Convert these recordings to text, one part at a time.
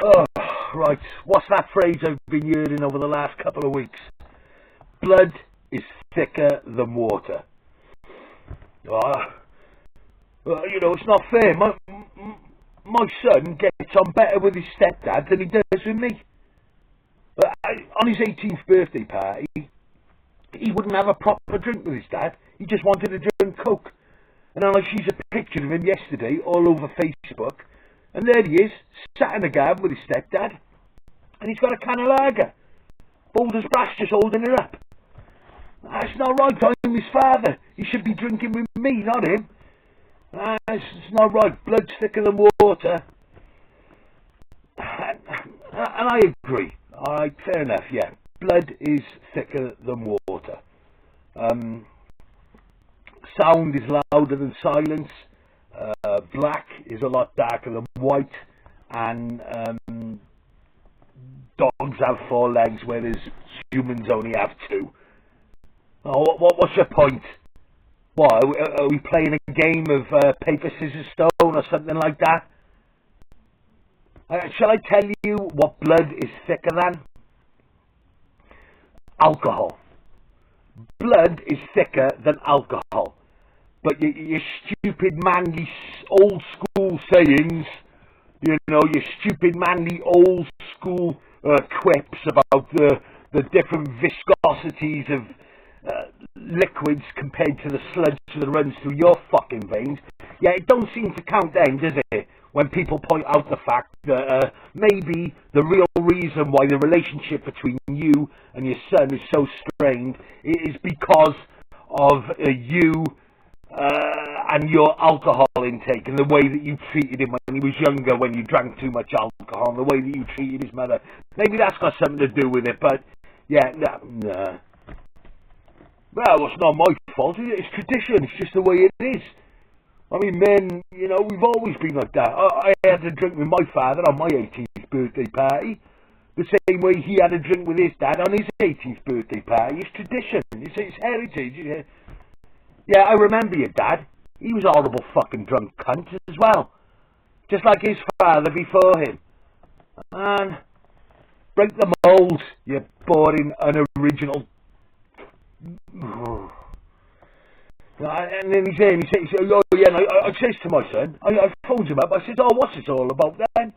Oh, right. What's that phrase I've been hearing over the last couple of weeks? Blood is thicker than water. You know, it's not fair. My son gets on better with his stepdad than he does with me. On his 18th birthday party, he wouldn't have a proper drink with his dad. He just wanted to drink Coke. And then I sees a picture of him yesterday all over Facebook. And there he is, sat in the garden with his stepdad. And he's got a can of lager. Bold as brass, just holding it up. That's not right. I'm his father. He should be drinking with me, not him. It's not right. Blood's thicker than water. And I agree. Alright, fair enough, yeah. Blood is thicker than water. Sound is louder than silence. Black is a lot darker than white. And dogs have 4 legs, whereas humans only have 2. Oh, what's your point? What, are we playing a game of paper, scissors, stone or something like that? Shall I tell you what blood is thicker than? Alcohol. Blood is thicker than alcohol. But your stupid, manly, old school sayings, you know, your stupid, manly, old school quips about the different viscosities of liquids compared to the sludge that runs through your fucking veins. Yeah, it don't seem to count then, does it? When people point out the fact that maybe the real reason why the relationship between you and your son is so strained is because of you and your alcohol intake and the way that you treated him when he was younger, when you drank too much alcohol, and the way that you treated his mother. Maybe that's got something to do with it, but yeah, no. Well, it's not my fault. It's tradition. It's just the way it is. I mean, men, you know, we've always been like that. I had a drink with my father on my 18th birthday party, the same way he had a drink with his dad on his 18th birthday party. It's tradition. It's heritage. Yeah, I remember your dad. He was a horrible fucking drunk cunt as well. Just like his father before him. Man, break the mould, you boring, unoriginal. And then he says, oh yeah, and I says to my son, I phoned him up, I said, oh, what's this all about then?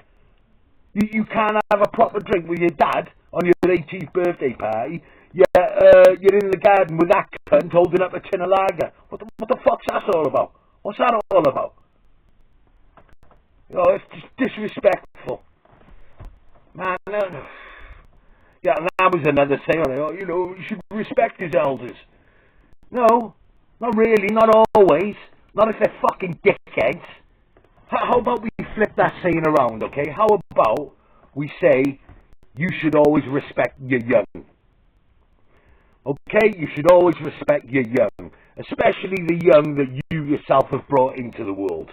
You can't have a proper drink with your dad on your 18th birthday party, you're in the garden with that cunt holding up a tin of lager. What the fuck's that all about? What's that all about? Oh, it's just disrespectful. Man, yeah, and that was another saying, you know, you should respect his elders. No. Not really, not always. Not if they're fucking dickheads. How about we flip that saying around, okay? How about we say, you should always respect your young. Okay? You should always respect your young. Especially the young that you yourself have brought into the world.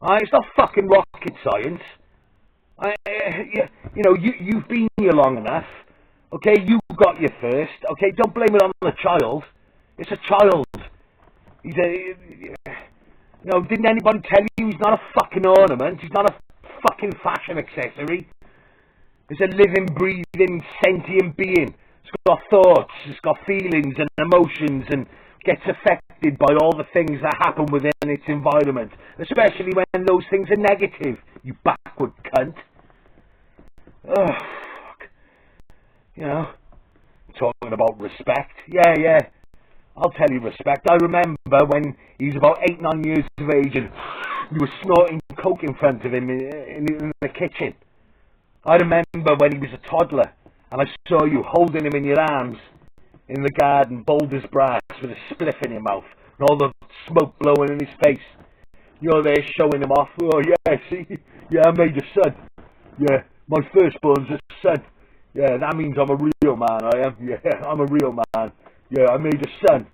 It's not fucking rocket science. You know, you've been here long enough. Okay? You got your first. Okay? Don't blame it on the child. It's a child. He's you know, didn't anybody tell you he's not a fucking ornament? He's not a fucking fashion accessory. He's a living, breathing, sentient being. It's got thoughts, it's got feelings and emotions, and gets affected by all the things that happen within its environment. Especially when those things are negative, you backward cunt. Oh, fuck. You know, talking about respect. Yeah. I'll tell you respect. I remember when he was about 8-9 years of age and you were snorting coke in front of him in the kitchen. I remember when he was a toddler and I saw you holding him in your arms in the garden, bold as brass, with a spliff in your mouth and all the smoke blowing in his face. You're there showing him off. Oh yeah, see? Yeah, I made a son. Yeah, my firstborn's a son. Yeah, that means I'm a real man, I am. Yeah, I'm a real man. Yeah, I made a son.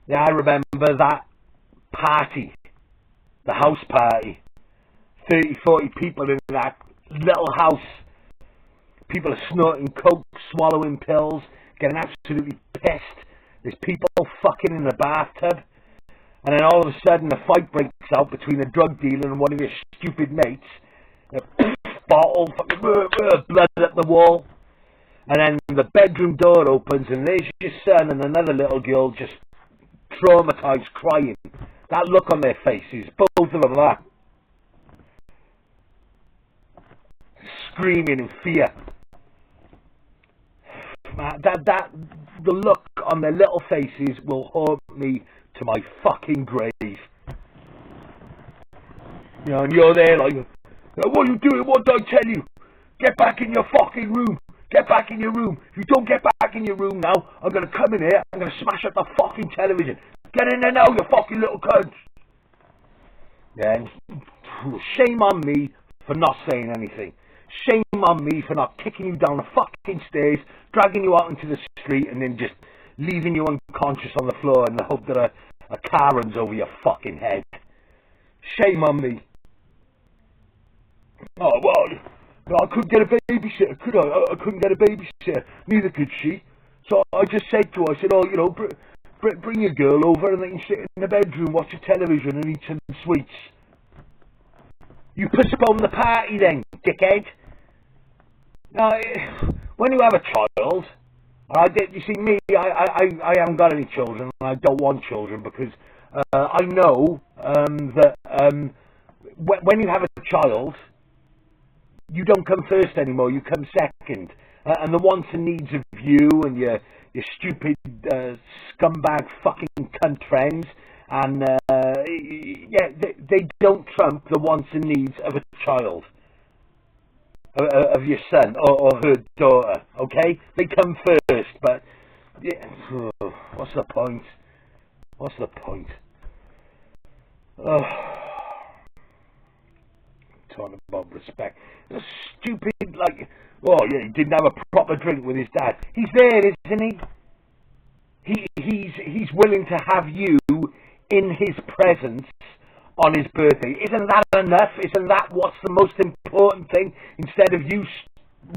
Yeah, I remember that party. The house party. 30, 40 people in that little house. People are snorting coke, swallowing pills, getting absolutely pissed. There's people fucking in the bathtub. And then all of a sudden a fight breaks out between a drug dealer and one of your stupid mates. Bottle, fucking blood at the wall. And then the bedroom door opens and there's your son and another little girl just traumatised, crying. That look on their faces, both of them that. Screaming in fear. The look on their little faces will haunt me to my fucking grave. You know, and you're there like, what are you doing? What did I tell you? Get back in your fucking room. Get back in your room. If you don't get back in your room now, I'm going to come in here, I'm going to smash up the fucking television. Get in there now, you fucking little cunt. Yeah, and shame on me for not saying anything. Shame on me for not kicking you down the fucking stairs, dragging you out into the street, and then just leaving you unconscious on the floor in the hope that a car runs over your fucking head. Shame on me. Oh, well, I couldn't get a babysitter, could I? I couldn't get a babysitter. Neither could she. So I just said to her, I said, oh, you know, bring your girl over and they can sit in the bedroom, watch a television and eat some sweets. You postpone the party then, dickhead. Now, when you have a child, you see me, I haven't got any children and I don't want children because I know that when you have a child, you don't come first anymore, you come second. And the wants and needs of you and your stupid scumbag fucking cunt friends, and yeah, they don't trump the wants and needs of a child, of your son or her daughter, okay? They come first, but yeah, what's the point? What's the point? Talking about respect. It's stupid, like, oh yeah, he didn't have a proper drink with his dad. He's there, isn't he? He's willing to have you in his presence on his birthday. Isn't that enough? Isn't that what's the most important thing? Instead of you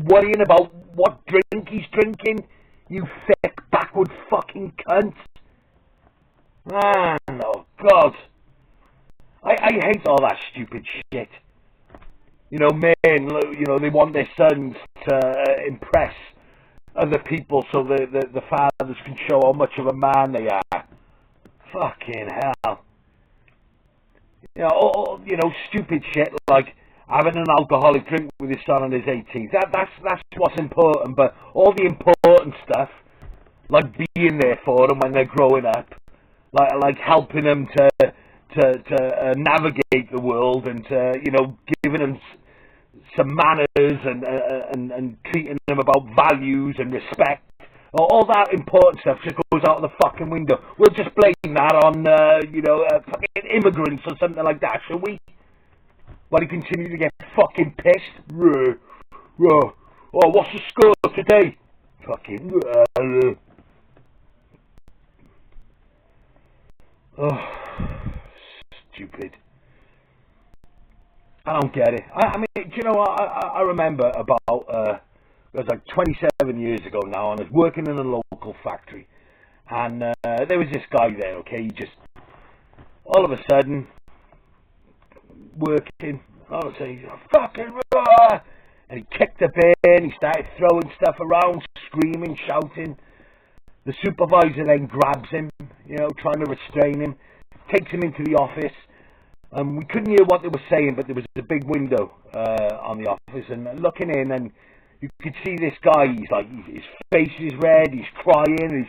worrying about what drink he's drinking, you thick backward fucking cunt. Man, oh God. I hate all that stupid shit. You know, men, you know, they want their sons to impress other people so the fathers can show how much of a man they are. Fucking hell. You know, stupid shit like having an alcoholic drink with his son on his 18th. That's what's important, but all the important stuff, like being there for them when they're growing up, like helping them to navigate the world and to, you know, giving them some manners and treating them about values and respect. All that important stuff just goes out of the fucking window. We'll just blame that on, you know, fucking immigrants or something like that, shall we? While he continue to get fucking pissed. Oh, what's the score today? Fucking. Oh, stupid. I don't get it. I mean, do you know what? I remember about, it was like 27 years ago now, and I was working in a local factory. And there was this guy there, okay? He just, all of a sudden, working, I would say, fucking raw! And he kicked a bin, he started throwing stuff around, screaming, shouting. The supervisor then grabs him, you know, trying to restrain him, takes him into the office. We couldn't hear what they were saying, but there was a big window on the office, and looking in, and you could see this guy, he's like, his face is red, he's crying,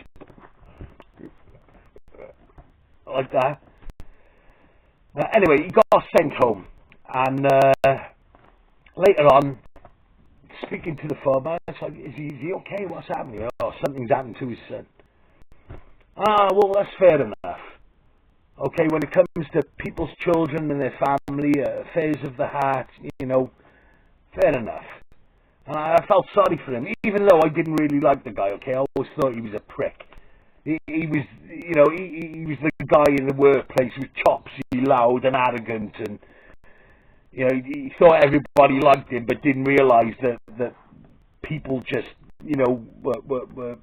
he's like that. Anyway, he got sent home, and later on, speaking to the foreman, it's like, is he okay? What's happening? Oh, something's happened to his son. Ah, well, that's fair enough. Okay, when it comes to people's children and their family, affairs of the heart, you know, fair enough. And I felt sorry for him, even though I didn't really like the guy, okay? I always thought he was a prick. He was, you know, he was the guy in the workplace who was chopsy, loud and arrogant, and, you know, he thought everybody liked him, but didn't realise that people just, you know, were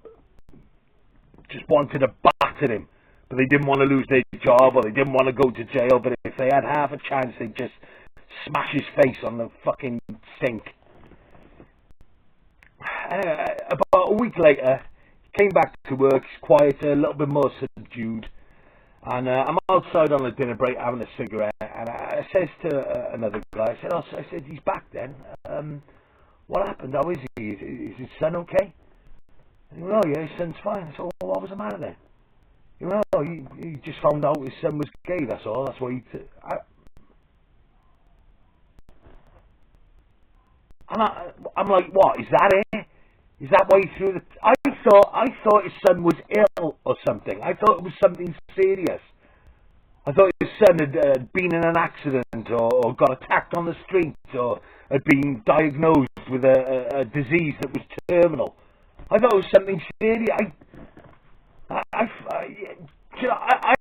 just wanted to batter him but they didn't want to lose their job, or they didn't want to go to jail, but if they had half a chance, they'd just smash his face on the fucking sink. About a week later, he came back to work, he's quieter, a little bit more subdued, and I'm outside on a dinner break having a cigarette, and I says to another guy, I said, he's back then, what happened, how is he, is his son okay? And he went, oh yeah, his son's fine. I said, well, what was the matter then? He went, oh, he just found out his son was gay, that's all, that's why I'm like, what, is that it? Is that why he threw the... I thought his son was ill or something. I thought it was something serious. I thought his son had been in an accident or got attacked on the street or had been diagnosed with a disease that was terminal. I thought it was something serious. I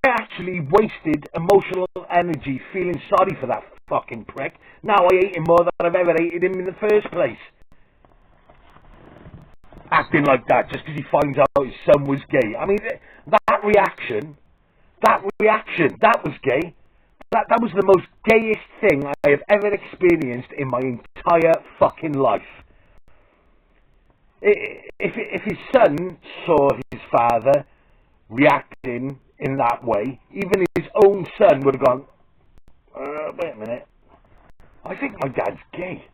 actually wasted emotional energy feeling sorry for that fucking prick. Now I hate him more than I've ever hated him in the first place. Acting like that just because he finds out his son was gay. I mean, that reaction, that was gay. That was the most gayest thing I have ever experienced in my entire fucking life. If his son saw his father reacting in that way, even his own son would have gone, wait a minute, I think my dad's gay.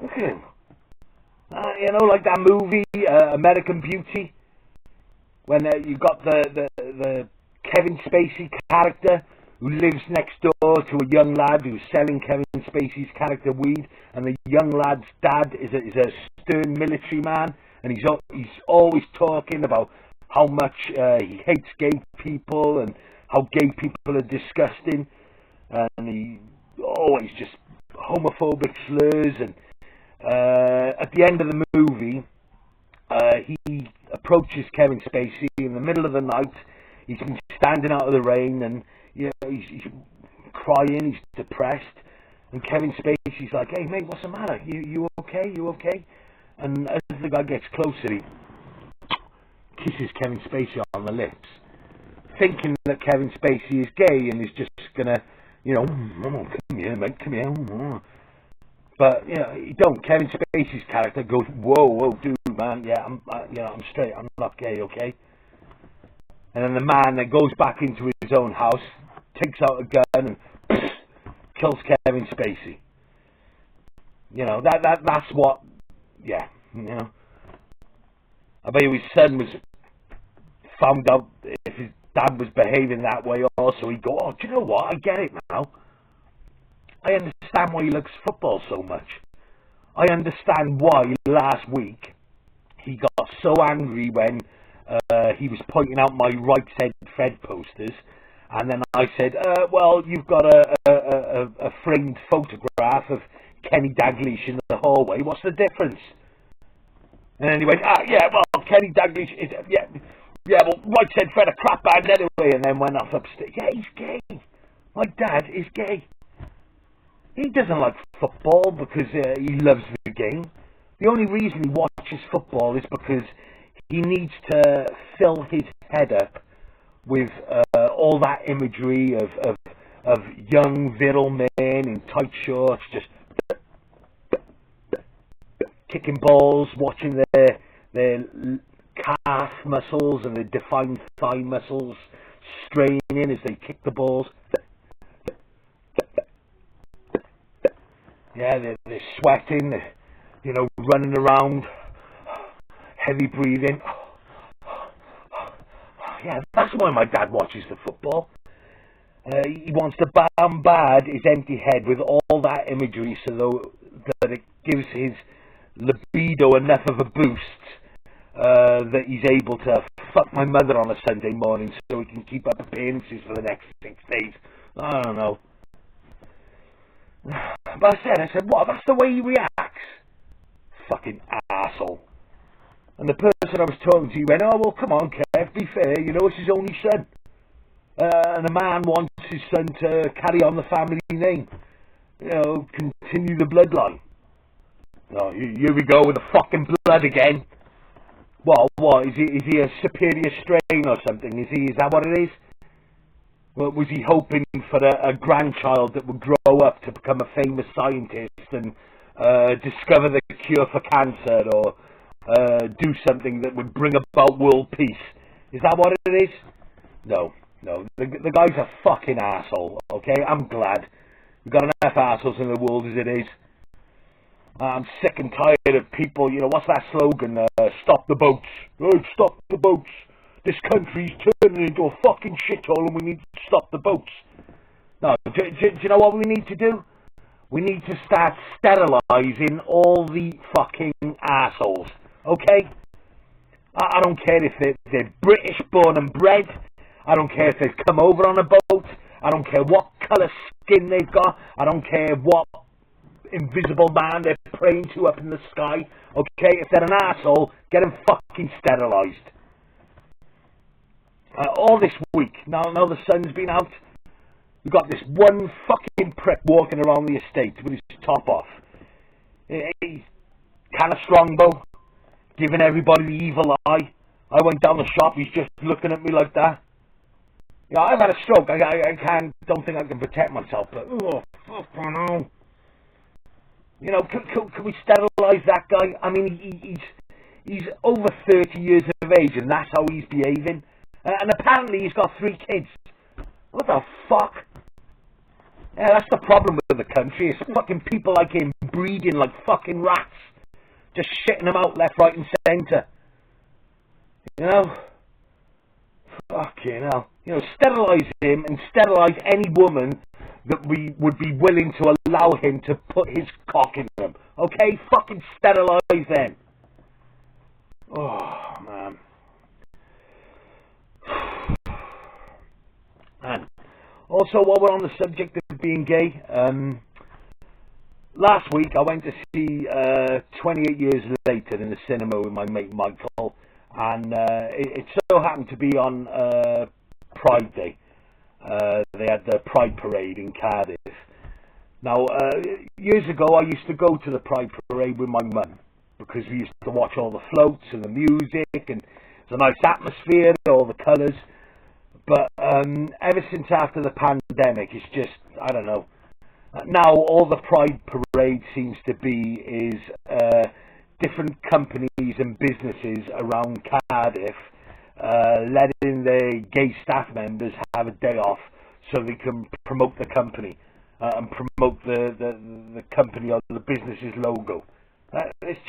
Look at him. You know, like that movie, American Beauty, when you got the Kevin Spacey character who lives next door to a young lad who's selling Kevin Spacey's character weed, and the young lad's dad is a stern military man, and he's always talking about how much he hates gay people and how gay people are disgusting, and he always just homophobic slurs. And at the end of the movie, he approaches Kevin Spacey in the middle of the night. He's been standing out of the rain, and you know, he's crying, he's depressed, and Kevin Spacey's like, hey mate, what's the matter? You okay? You okay? And as the guy gets closer, he kisses Kevin Spacey on the lips, thinking that Kevin Spacey is gay and is just gonna, you know, come here mate, come here. But, you know, you don't. Kevin Spacey's character goes, whoa, dude, man, yeah, I'm straight, I'm not gay, okay? And then the man that goes back into his own house, takes out a gun and kills Kevin Spacey. You know, that's what, yeah, you know. I bet his son was found out if his dad was behaving that way also, he'd go, oh, do you know what, I get it now. I understand why he loves football so much. I understand why last week he got so angry when he was pointing out my Right Said Fred posters, and then I said, well, you've got a framed photograph of Kenny Dalglish in the hallway, what's the difference? And then he went, yeah, well, Kenny Dalglish is, yeah, well, Right Said Fred a crap band anyway, and then went off upstairs. Yeah, he's gay. My dad is gay. He doesn't like football because he loves the game. The only reason he watches football is because he needs to fill his head up with all that imagery of young virile men in tight shorts just kicking balls, watching their calf muscles and their defined thigh muscles straining as they kick the balls. Yeah, they're sweating, you know, running around, heavy breathing. Yeah, that's why my dad watches the football. He wants to bombard his empty head with all that imagery so that it gives his libido enough of a boost that he's able to fuck my mother on a Sunday morning so he can keep up appearances for the next 6 days. I don't know. But I said, what? That's the way he reacts? Fucking asshole. And the person I was talking to went, oh, well, come on, Kev, be fair, you know, it's his only son. And a man wants his son to carry on the family name. You know, continue the bloodline. Oh, here we go with the fucking blood again. What? Is he a superior strain or something? Is that what it is? Well, was he hoping for a grandchild that would grow up to become a famous scientist and discover the cure for cancer, or do something that would bring about world peace? Is that what it is? No. The guy's a fucking asshole, okay? I'm glad. We've got enough assholes in the world as it is. I'm sick and tired of people, what's that slogan? Stop the boats. Oh, stop the boats. This country's turning into a fucking shithole and we need to stop the boats. No, do you know what we need to do? We need to start sterilising all the fucking assholes, okay? I don't care if they're British born and bred. I don't care if they've come over on a boat. I don't care what colour skin they've got. I don't care what invisible man they're praying to up in the sky. Okay, if they're an asshole, get them fucking sterilised. All this week, now the sun's been out, we've got this one fucking prick walking around the estate with his top off. He's kind of strongbow, giving everybody the evil eye. I went down the shop, he's just looking at me like that. I've had a stroke, I don't think I can protect myself, but fucking hell. Can we sterilise that guy? I mean, he's over 30 years of age and that's how he's behaving. And apparently he's got 3 kids. What the fuck? Yeah, that's the problem with the country. It's fucking people like him breeding like fucking rats. Just shitting them out left, right and centre. Fucking hell. Sterilise him and sterilise any woman that we would be willing to allow him to put his cock in them. Okay? Fucking sterilise them. Oh, man. And also, while we're on the subject of being gay, last week I went to see 28 Years Later in the cinema with my mate Michael, and it so happened to be on Pride Day. They had the Pride Parade in Cardiff. Now, years ago I used to go to the Pride Parade with my mum, because we used to watch all the floats and the music, and it's a nice atmosphere, all the colours. But ever since after the pandemic, it's just, I don't know. Now all the Pride Parade seems to be is different companies and businesses around Cardiff letting their gay staff members have a day off so they can promote the company and promote the company or the business's logo. It's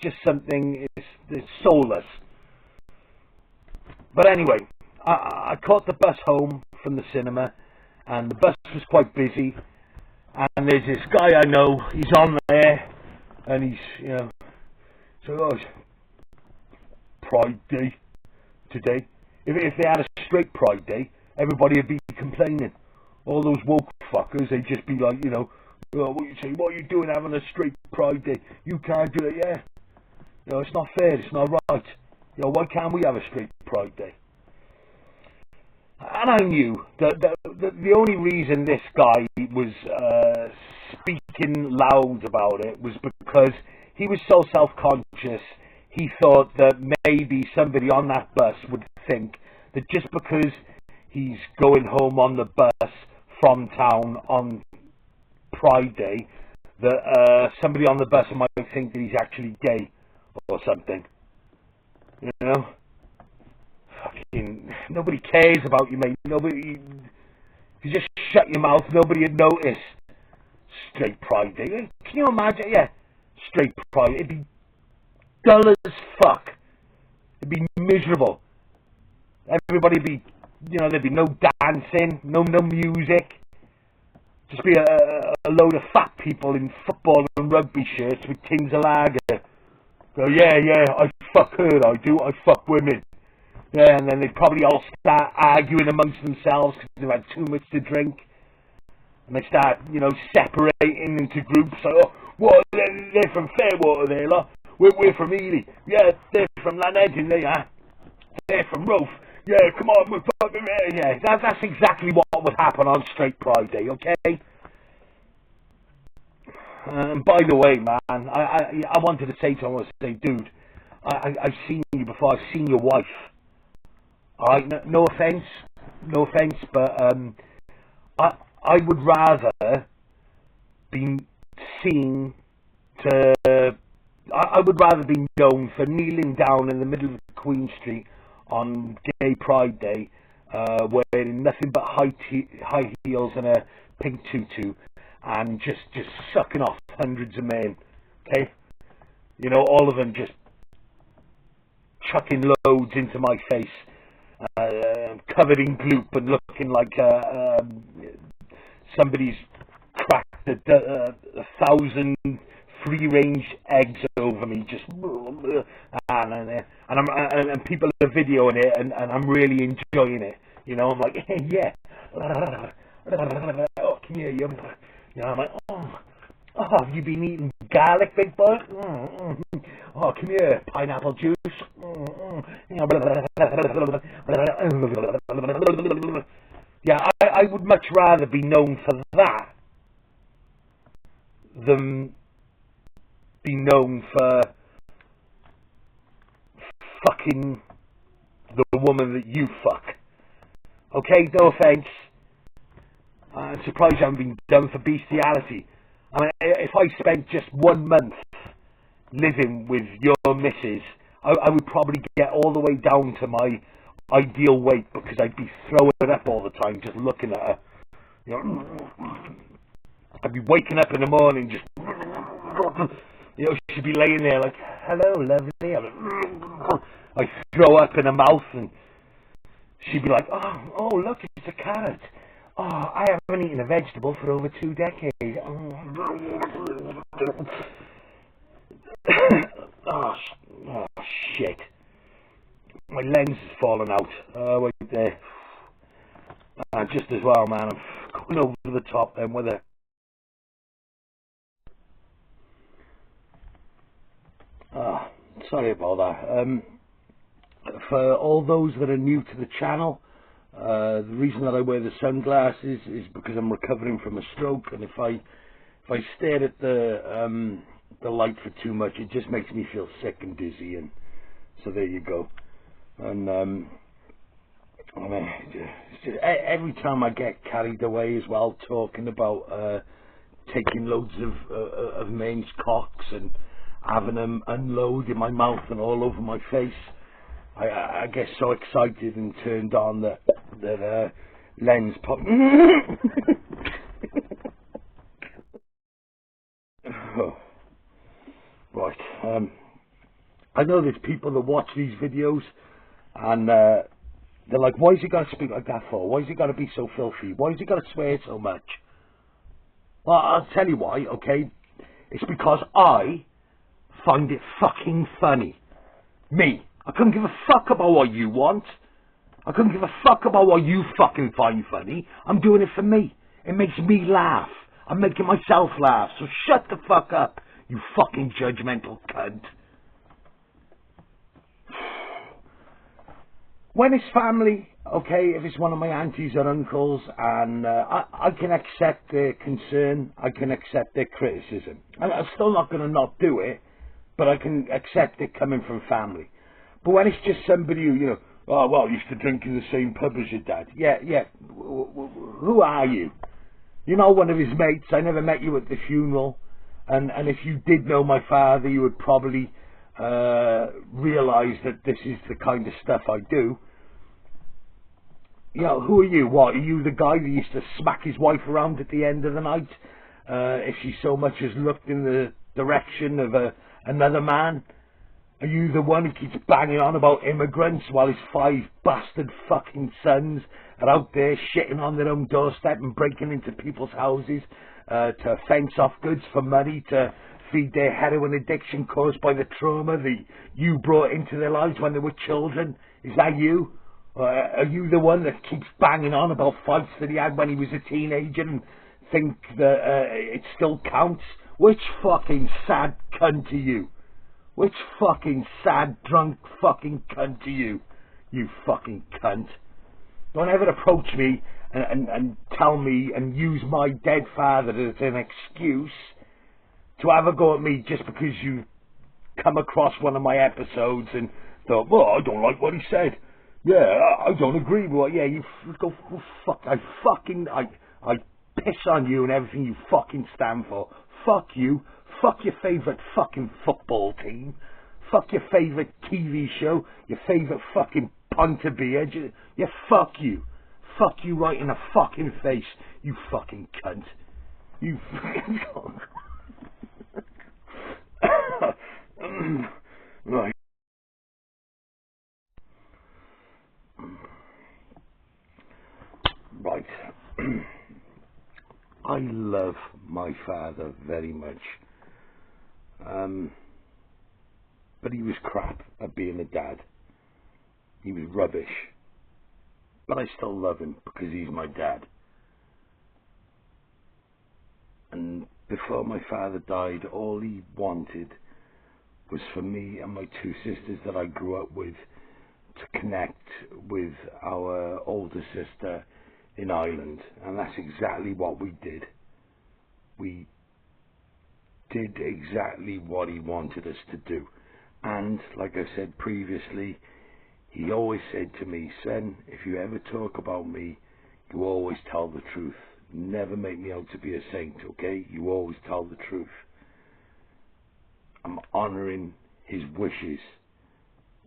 just something, it's soulless. But anyway, I caught the bus home from the cinema, and the bus was quite busy, and there's this guy I know, he's on there, and he's, so it's Pride Day today. If they had a straight Pride Day, everybody would be complaining. All those woke fuckers, they'd just be like, what are you doing having a straight Pride Day? You can't do it, yeah. It's not fair, it's not right. Why can't we have a straight Pride Day? And I knew that the only reason this guy was speaking loud about it was because he was so self-conscious. He thought that maybe somebody on that bus would think that just because he's going home on the bus from town on Pride Day, that somebody on the bus might think that he's actually gay or something. Fucking nobody cares about you, mate. Nobody. If you just shut your mouth, nobody would notice. Straight Pride Day. Can you imagine? Yeah, straight Pride. It'd be dull as fuck. It'd be miserable. Everybody'd be, there'd be no dancing, no music. Just be a load of fat people in football and rugby shirts with tins of lager. Go, yeah, I fuck her, I do. I fuck women. Yeah, and then they'd probably all start arguing amongst themselves because they've had too much to drink. And they start, separating into groups. Like, they're from Fairwater, they lot. We're from Ely. Yeah, they're from Lanedin, they are. They're from Rofe. Yeah, come on, we're fucking... Yeah, that's exactly what would happen on Straight Pride Day, okay? And by the way, man, I wanted to say to him, dude, I've seen you before I've seen your wife. Alright, no offence, but I would rather be seen to... I would rather be known for kneeling down in the middle of Queen Street on Gay Pride Day, wearing nothing but high heels and a pink tutu, and just sucking off hundreds of men, okay? You know, all of them just chucking loads into my face, covered in gloop and looking like somebody's cracked 1,000 free-range eggs over me, just and people are videoing it, and I'm really enjoying it. You know, I'm like, hey, yeah, oh, come here, you know, I'm like, oh, have you been eating garlic, big boy? Oh, come here, pineapple juice. Yeah, I would much rather be known for that than be known for fucking the woman that you fuck. Okay, no offence. I'm surprised I haven't been done for bestiality. I mean, if I spent just 1 month living with your missus, I would probably get all the way down to my ideal weight, because I'd be throwing it up all the time just looking at her. You know, I'd be waking up in the morning just, you know, she'd be laying there like, hello, lovely. I'd throw up in her mouth, and she'd be like, oh, look, it's a carrot. Oh, I haven't eaten a vegetable for over 2 decades. Oh, shit. My lens has fallen out. Wait there. Just as well, man. I'm going over the top then with it. Sorry about that. For all those that are new to the channel, the reason that I wear the sunglasses is because I'm recovering from a stroke, and if I stare at the light for too much, it just makes me feel sick and dizzy, and so there you go. And I mean, just, every time I get carried away as well, talking about taking loads of men's cocks and having them unload in my mouth and all over my face, I get so excited and turned on that lens pop. Oh. Right. I know there's people that watch these videos, and they're like, why has he got to speak like that for? Why has he got to be so filthy? Why has he got to swear so much? Well, I'll tell you why, okay? It's because I find it fucking funny. Me. I couldn't give a fuck about what you want. I couldn't give a fuck about what you fucking find funny. I'm doing it for me. It makes me laugh. I'm making myself laugh. So shut the fuck up, you fucking judgmental cunt. When it's family, okay, if it's one of my aunties or uncles, and I can accept their concern, I can accept their criticism. I'm still not going to not do it, but I can accept it coming from family. But when it's just somebody who, you know, oh, well, used to drink in the same pub as your dad. Yeah, who are you? You're not one of his mates. I never met you at the funeral. And if you did know my father, you would probably realise that this is the kind of stuff I do. You know, who are you? What, are you the guy that used to smack his wife around at the end of the night if she so much as looked in the direction of another man? Are you the one who keeps banging on about immigrants while his 5 bastard fucking sons are out there shitting on their own doorstep and breaking into people's houses to fence off goods for money to feed their heroin addiction caused by the trauma that you brought into their lives when they were children? Is that you? Are you the one that keeps banging on about fights that he had when he was a teenager and think that it still counts? Which fucking sad cunt are you? Which fucking sad, drunk fucking cunt are you? You fucking cunt. Don't ever approach me and tell me and use my dead father as an excuse to have a go at me just because you come across one of my episodes and thought, well, I don't like what he said. Yeah, I don't agree with what. Yeah, you go fuck. I piss on you and everything you fucking stand for. Fuck you. Fuck your favourite fucking football team. Fuck your favourite TV show. Your favourite fucking punter beard. Yeah, fuck you. Fuck you right in the fucking face. You fucking cunt. You fucking right. Right. I love my father very much. But he was crap at being a dad. He was rubbish. But I still love him because he's my dad. And before my father died, all he wanted was for me and my two sisters that I grew up with to connect with our older sister in Ireland. And that's exactly what we did. We did exactly what he wanted us to do. And like I said previously, he always said to me, son, if you ever talk about me, you always tell the truth. Never make me out to be a saint, okay? You always tell the truth. I'm honouring his wishes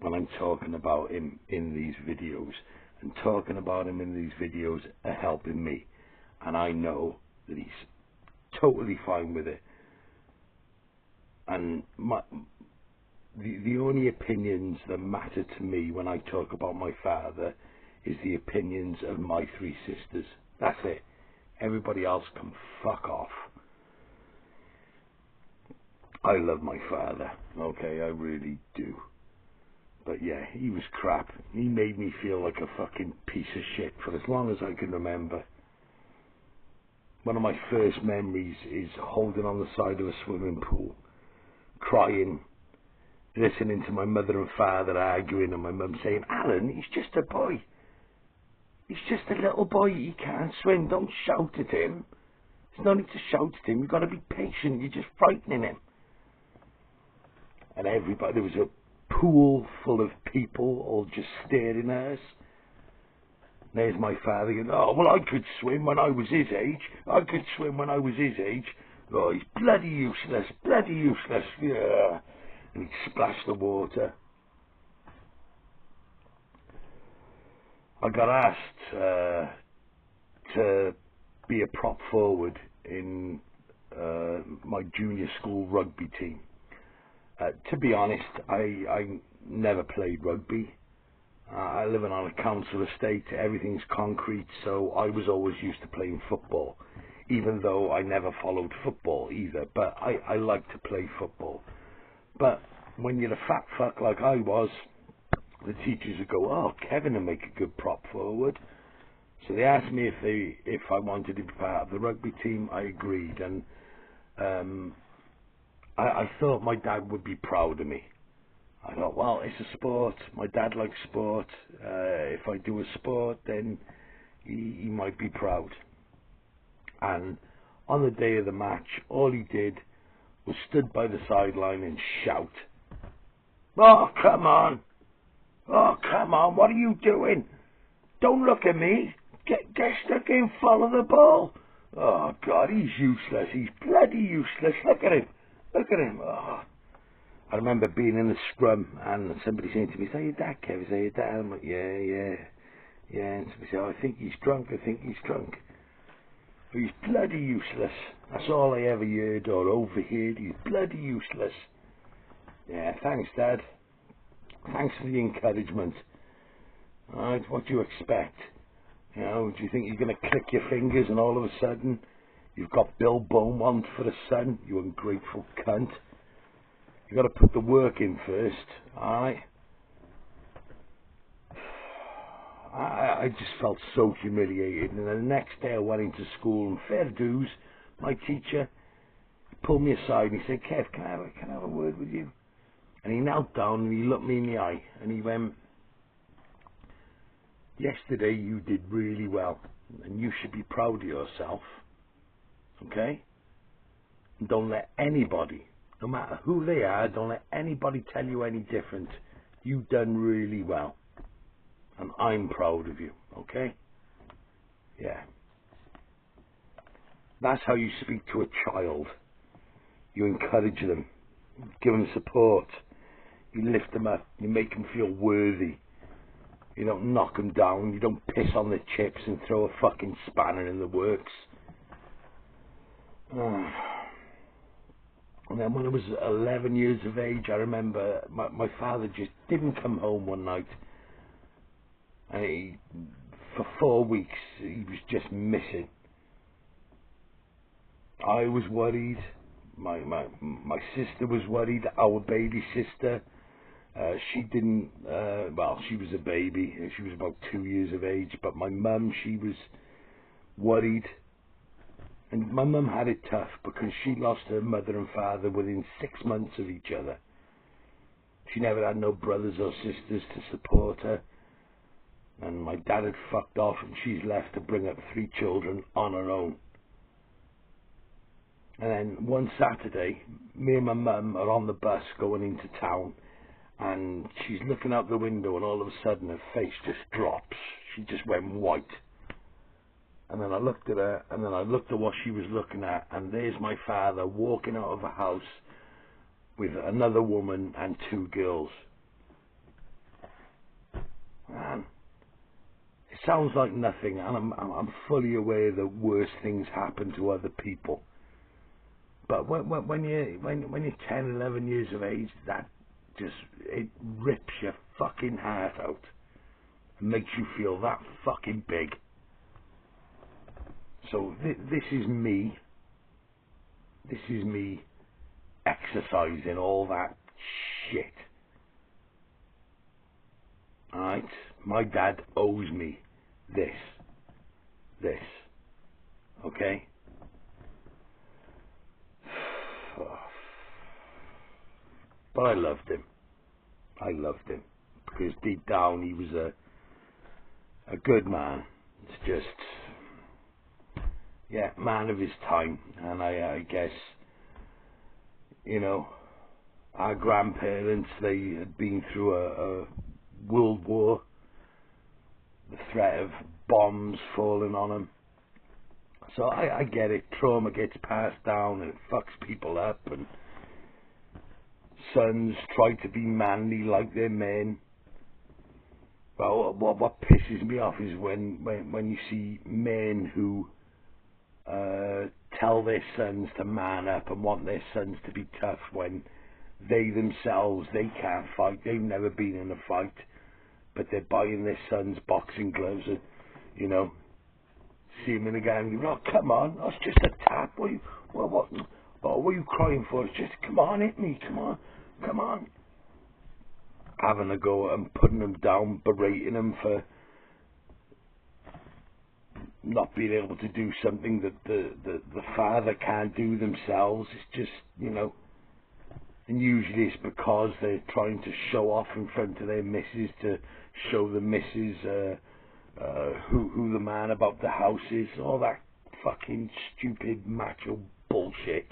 when I'm talking about him in these videos. And talking about him in these videos are helping me. And I know that he's totally fine with it. And the only opinions that matter to me when I talk about my father is the opinions of my three sisters. That's it. Everybody else can fuck off. I love my father, okay, I really do. But yeah, he was crap. He made me feel like a fucking piece of shit for as long as I can remember. One of my first memories is holding on the side of a swimming pool, crying, listening to my mother and father arguing, and my mum saying, Alan, he's just a boy. He's just a little boy. He can't swim. Don't shout at him. There's no need to shout at him. You've got to be patient. You're just frightening him. And everybody, there was a pool full of people all just staring at us. There's my father going, oh, well, I could swim when I was his age. I could swim when I was his age. Oh, he's bloody useless. Bloody useless. Yeah. And he splashed the water. I got asked to be a prop forward in my junior school rugby team. To be honest, I never played rugby. I live on a council estate. Everything's concrete, so I was always used to playing football, even though I never followed football either. But I like to play football. But when you're a fat fuck like I was, the teachers would go, oh, Kevin will make a good prop forward. So they asked me if I wanted to be part of the rugby team. I agreed, and I thought my dad would be proud of me. I thought, well, it's a sport. My dad likes sport. If I do a sport, then he might be proud. And on the day of the match, all he did was stood by the sideline and shout, oh, come on. Oh, come on, what are you doing? Don't look at me. Get stuck in, follow the ball. Oh, God, he's useless. He's bloody useless. Look at him. Look at him. Oh. I remember being in the scrum and somebody saying to me, is that your dad, Kev? Is that your dad? I'm like, yeah. And somebody said, oh, I think he's drunk. But he's bloody useless. That's all I ever heard or overheard. He's bloody useless. Yeah, thanks, Dad. Thanks for the encouragement. Alright, what do you expect? You know, do you think you're going to click your fingers and all of a sudden you've got Bill Beaumont for a son? You ungrateful cunt. You've got to put the work in first, alright? I just felt so humiliated, and the next day I went into school, and fair dues, my teacher pulled me aside and he said, Kev, can I have a word with you? And he knelt down and he looked me in the eye and he went, yesterday you did really well and you should be proud of yourself, okay? And don't let anybody, No matter who they are, don't let anybody tell you any different. You've done really well. And I'm proud of you, okay? Yeah. That's how you speak to a child. You encourage them. Give them support. You lift them up. You make them feel worthy. You don't knock them down. You don't piss on the chips and throw a fucking spanner in the works. And then when I was 11 years of age, I remember my father just didn't come home one night. And for 4 weeks, he was just missing. I was worried. My sister was worried. Our baby sister, she didn't. Well, she was a baby. She was about 2 years of age. But my mum, she was worried. And my mum had it tough because she lost her mother and father within 6 months of each other. She never had no brothers or sisters to support her. And my dad had fucked off and she's left to bring up 3 children on her own. And then one Saturday, me and my mum are on the bus going into town, and she's looking out the window, and all of a sudden her face just drops. She just went white. And then I looked at her, and then I looked at what she was looking at, and there's my father walking out of a house with another woman and 2 girls. Man, it sounds like nothing, and I'm fully aware that worse things happen to other people. But when you're 10, 11 years of age, that just, it rips your fucking heart out and makes you feel that fucking big. So this is me. This is me exercising all that shit. Alright? My dad owes me this. Okay? But I loved him. Because deep down he was a good man. It's just, yeah, man of his time. And I guess, you know, our grandparents, they had been through a world war, the threat of bombs falling on them. So I get it. Trauma gets passed down and it fucks people up, and sons try to be manly like their men. But what pisses me off is when you see men who tell their sons to man up and want their sons to be tough when they themselves, they can't fight. They've never been in a fight, but they're buying their sons boxing gloves and, you know, see him in the game. Oh, come on, that's just a tap. What are you crying for? It's just, come on, hit me, come on. Having a go and putting them down, berating them for not being able to do something that the father can't do themselves. It's just, you know, and usually it's because they're trying to show off in front of their missus, to show the missus who the man about the house is. All that fucking stupid macho bullshit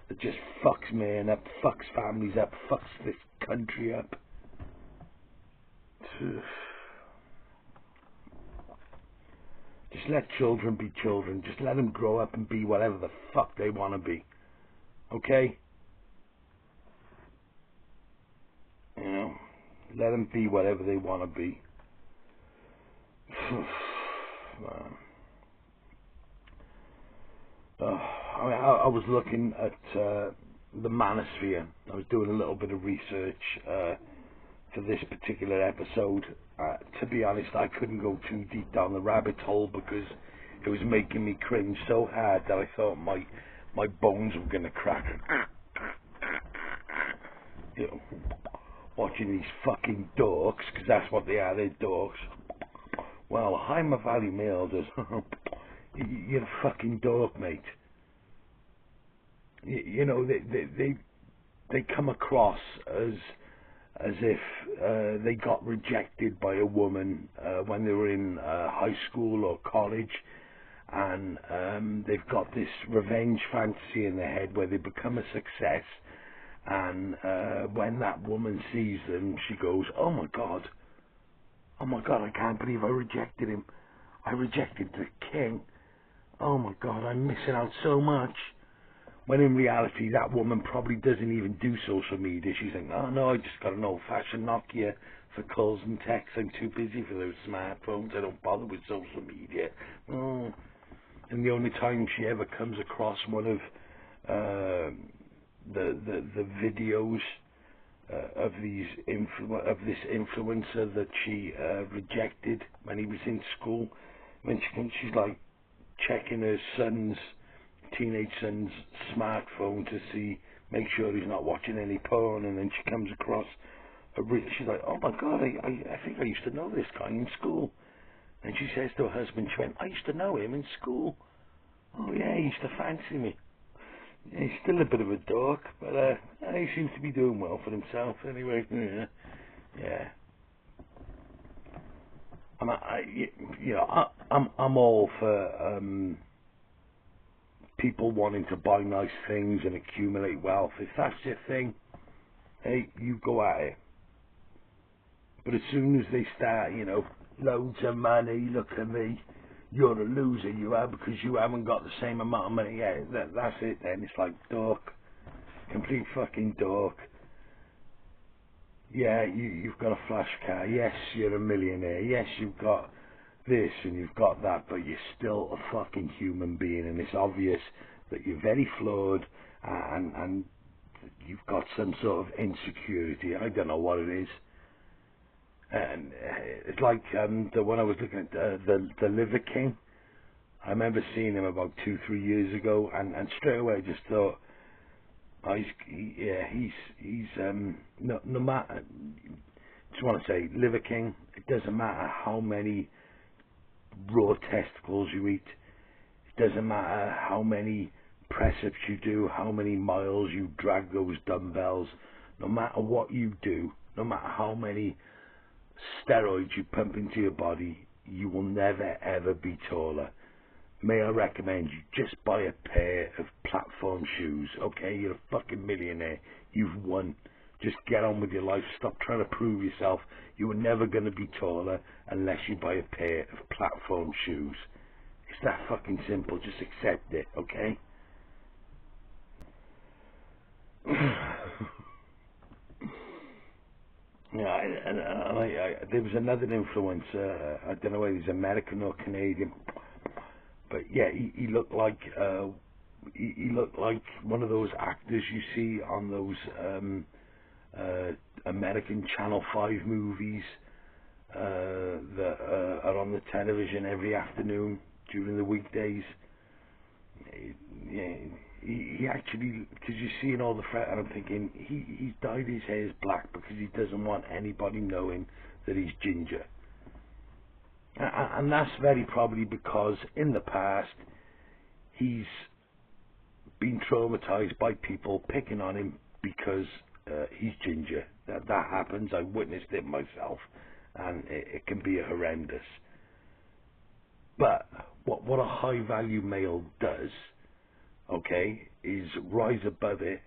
that just fucks men up, fucks families up, fucks this country up. Just let children be children. Just let them grow up and be whatever the fuck they want to be. Okay? You know, let them be whatever they want to be. I was looking at the manosphere. I was doing a little bit of research for this particular episode. To be honest, I couldn't go too deep down the rabbit hole because it was making me cringe so hard that I thought my bones were going to crack. You know, watching these fucking dorks, because that's what they are, they're dorks. Well, I'm a Valley Male does. You're a fucking dork, mate. You know, they come across as if they got rejected by a woman when they were in high school or college, and they've got this revenge fantasy in their head where they become a success And when that woman sees them, she goes, oh my God, I can't believe I rejected him. I rejected the king. Oh my God, I'm missing out so much. When in reality, that woman probably doesn't even do social media. She's like, oh no, I just got an old-fashioned Nokia for calls and texts. I'm too busy for those smartphones. I don't bother with social media. Oh. And the only time she ever comes across one of the videos of this influencer that she rejected when he was in school, when she's like checking her teenage son's smartphone to make sure he's not watching any porn, and then she comes across she's like, oh my God, I think I used to know this guy in school. And she says to her husband, she went, I used to know him in school. Oh yeah, he used to fancy me. Yeah, he's still a bit of a dork, but he seems to be doing well for himself anyway. Yeah. I'm all for people wanting to buy nice things and accumulate wealth. If that's your thing, hey, you go at it. But as soon as they start, loads of money, look at me, you're a loser, you are, because you haven't got the same amount of money. Yeah, that's it then. It's like dork. Complete fucking dork. Yeah, you've got a flash car. Yes, you're a millionaire. Yes, you've got this and you've got that, but you're still a fucking human being, and it's obvious that you're very flawed and you've got some sort of insecurity. I don't know what it is. And it's like the one I was looking at, the Liver King. I remember seeing him about 2-3 years ago, and straight away I just thought, oh, he's no matter. Just want to say, Liver King. It doesn't matter how many raw testicles you eat. It doesn't matter how many press-ups you do, how many miles you drag those dumbbells. No matter what you do, no matter how many steroids you pump into your body, you will never ever be taller. May I recommend you just buy a pair of platform shoes, okay? You're a fucking millionaire. You've won. Just get on with your life. Stop trying to prove yourself. You are never going to be taller unless you buy a pair of platform shoes. It's that fucking simple. Just accept it, okay? Yeah, there was another influencer. I don't know whether he's American or Canadian, but yeah, he looked like he looked like one of those actors you see on those American Channel 5 movies that are on the television every afternoon during the weekdays. Yeah. He actually, because you're seeing all the and I'm thinking, he's dyed his hair black because he doesn't want anybody knowing that he's ginger. And that's very probably because in the past he's been traumatized by people picking on him because he's ginger. That happens. I witnessed it myself, and it can be horrendous. But what a high value male does, okay, is rise above it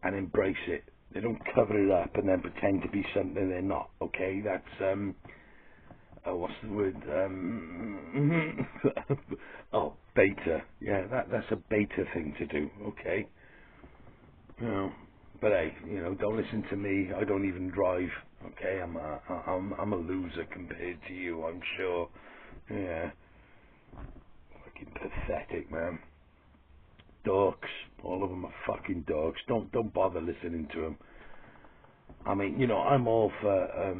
and embrace it. They don't cover it up and then pretend to be something they're not, okay? That's what's the word? Oh, beta. Yeah, that's a beta thing to do, okay? But hey, don't listen to me. I don't even drive, okay? I'm a loser compared to you, I'm sure. Yeah. Fucking pathetic, man. Dorks. All of them are fucking dorks. Don't bother listening to them. I mean, I'm all for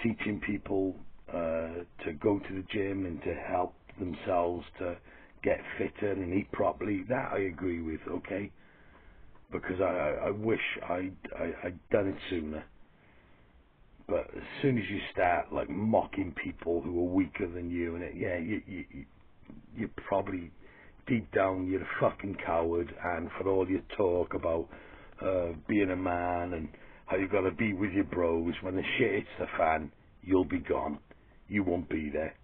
teaching people to go to the gym and to help themselves to get fitter and eat properly. That I agree with, okay? Because I wish I'd done it sooner. But as soon as you start like mocking people who are weaker than you, and you probably deep down you're a fucking coward, and for all your talk about being a man and how you got to be with your bros, when the shit hits the fan, you'll be gone. You won't be there.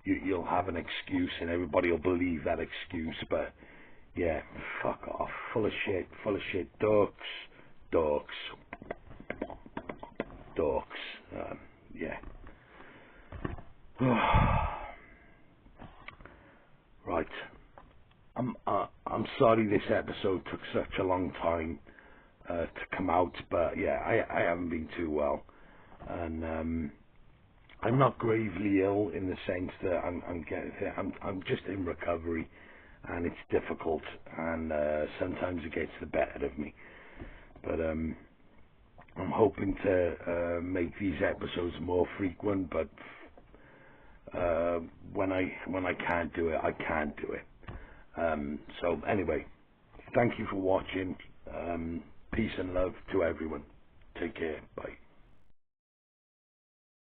You'll have an excuse, and everybody will believe that excuse. But yeah, fuck off. Full of shit, dorks, Dorks. Yeah. Right. I'm sorry this episode took such a long time to come out, but yeah, I haven't been too well, and I'm not gravely ill in the sense that I'm just in recovery, and it's difficult, and sometimes it gets the better of me, but I'm hoping to make these episodes more frequent, but when I can't do it, I can't do it. So anyway, thank you for watching. Peace and love to everyone. Take care. Bye.